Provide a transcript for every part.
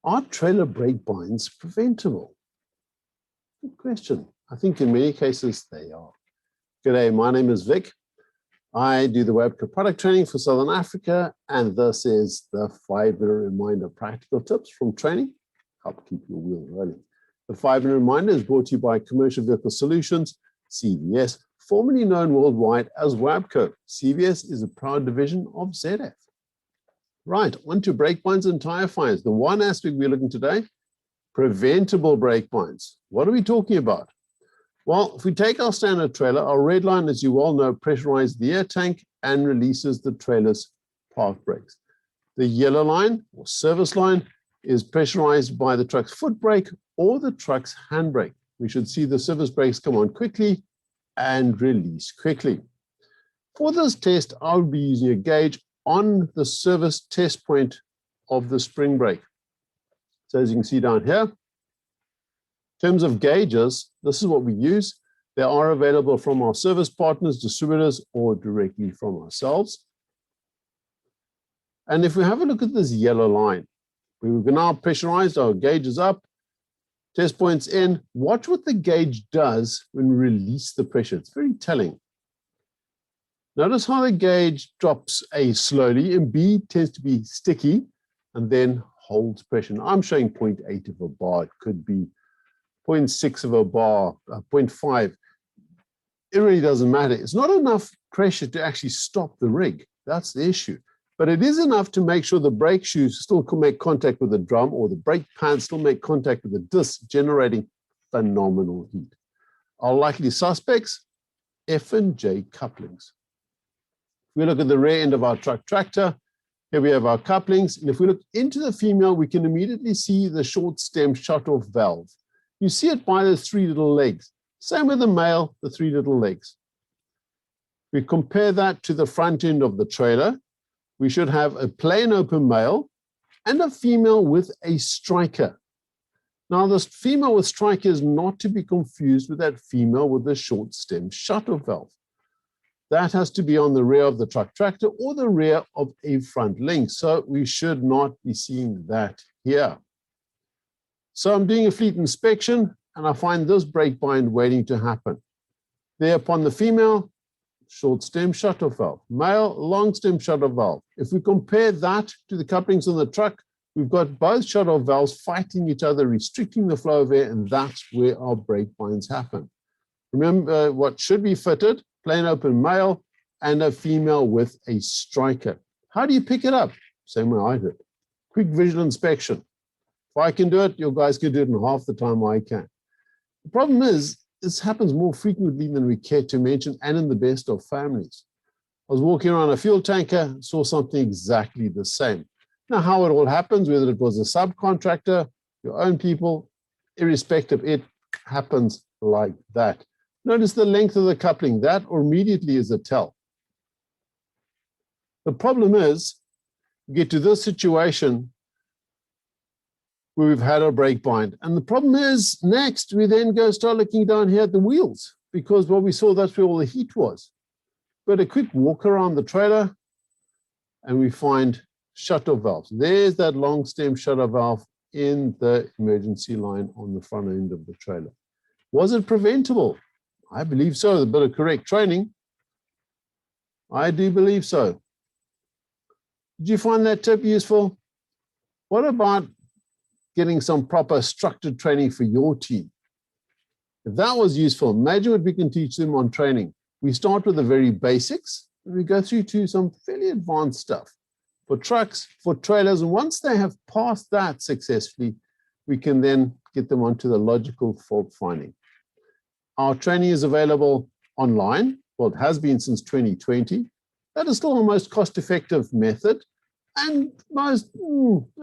Are trailer brake binds preventable? Good question. I think in many cases they are. G'day, my name is Vic. I do the WABCO product training for Southern Africa, and this is the 5-minute reminder practical tips from training. Help keep your wheels rolling. The 5-minute reminder is brought to you by Commercial Vehicle Solutions, CVS, formerly known worldwide as WABCO. CVS is a proud division of ZF. Right, on to brake binds and tire fires. The one aspect we're looking today, preventable brake binds. What are we talking about? Well, if we take our standard trailer, our red line, as you well know, pressurizes the air tank and releases the trailer's park brakes. The yellow line, or service line, is pressurized by the truck's foot brake or the truck's handbrake. We should see the service brakes come on quickly and release quickly. For this test, I will be using a gauge on the service test point of the spring brake. So as you can see down here, in terms of gauges, this is what we use. They are available from our service partners, distributors, or directly from ourselves. And if we have a look at this yellow line, we've now pressurized, our gauge is up, test points in. Watch what the gauge does when we release the pressure. It's very telling. Notice how the gauge drops A slowly, and B tends to be sticky and then holds pressure. Now, I'm showing 0.8 of a bar. It could be 0.6 of a bar, 0.5. It really doesn't matter. It's not enough pressure to actually stop the rig. That's the issue. But it is enough to make sure the brake shoes still can make contact with the drum, or the brake pads still make contact with the disc, generating phenomenal heat. Our likely suspects, F and J couplings. If we look at the rear end of our truck tractor, here we have our couplings. And if we look into the female, we can immediately see the short stem shut-off valve. You see it by those 3 little legs. Same with the male, the 3 little legs. We compare that to the front end of the trailer. We should have a plain open male and a female with a striker. Now, this female with striker is not to be confused with that female with the short stem shut-off valve. That has to be on the rear of the truck tractor or the rear of a front link. So we should not be seeing that here. So I'm doing a fleet inspection, and I find this brake bind waiting to happen. There upon the female, short stem shut-off valve. Male, long stem shut-off valve. If we compare that to the couplings on the truck, we've got both shut-off valves fighting each other, restricting the flow of air, and that's where our brake binds happen. Remember what should be fitted: plain open male and a female with a striker. How do you pick it up? Same way I did. Quick visual inspection. If I can do it, your guys can do it in half the time I can. The problem is, this happens more frequently than we care to mention, and in the best of families. I was walking around a fuel tanker, saw something exactly the same. Now, how it all happens, whether it was a subcontractor, your own people, irrespective, it happens like that. Notice the length of the coupling. That immediately is a tell. The problem is, we get to this situation where we've had our brake bind. And the problem is, next, we then start looking down here at the wheels, because what we saw, that's where all the heat was. But a quick walk around the trailer, and we find shut-off valves. There's that long stem shut-off valve in the emergency line on the front end of the trailer. Was it preventable? I believe so. With a bit of correct training, I do believe so. Did you find that tip useful? What about getting some proper structured training for your team? If that was useful, imagine what we can teach them on training. We start with the very basics, and we go through to some fairly advanced stuff for trucks, for trailers, and once they have passed that successfully, we can then get them onto the logical fault finding. Our training is available online. Well, it has been since 2020. That is still the most cost-effective method and most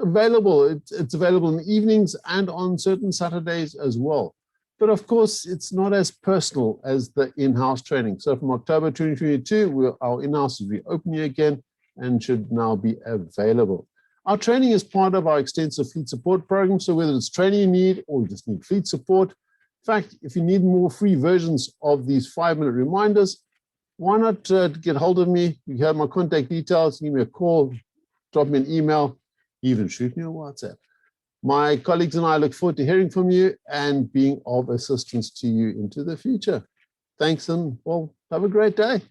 available. It's available in the evenings and on certain Saturdays as well. But of course, it's not as personal as the in-house training. So from October 2022, our in-house is reopening again and should now be available. Our training is part of our extensive fleet support program. So whether it's training you need or you just need fleet support, in fact, if you need more free versions of these 5-minute reminders, why not get hold of me? You have my contact details, give me a call, drop me an email, even shoot me a WhatsApp. My colleagues and I look forward to hearing from you and being of assistance to you into the future. Thanks, and well, have a great day.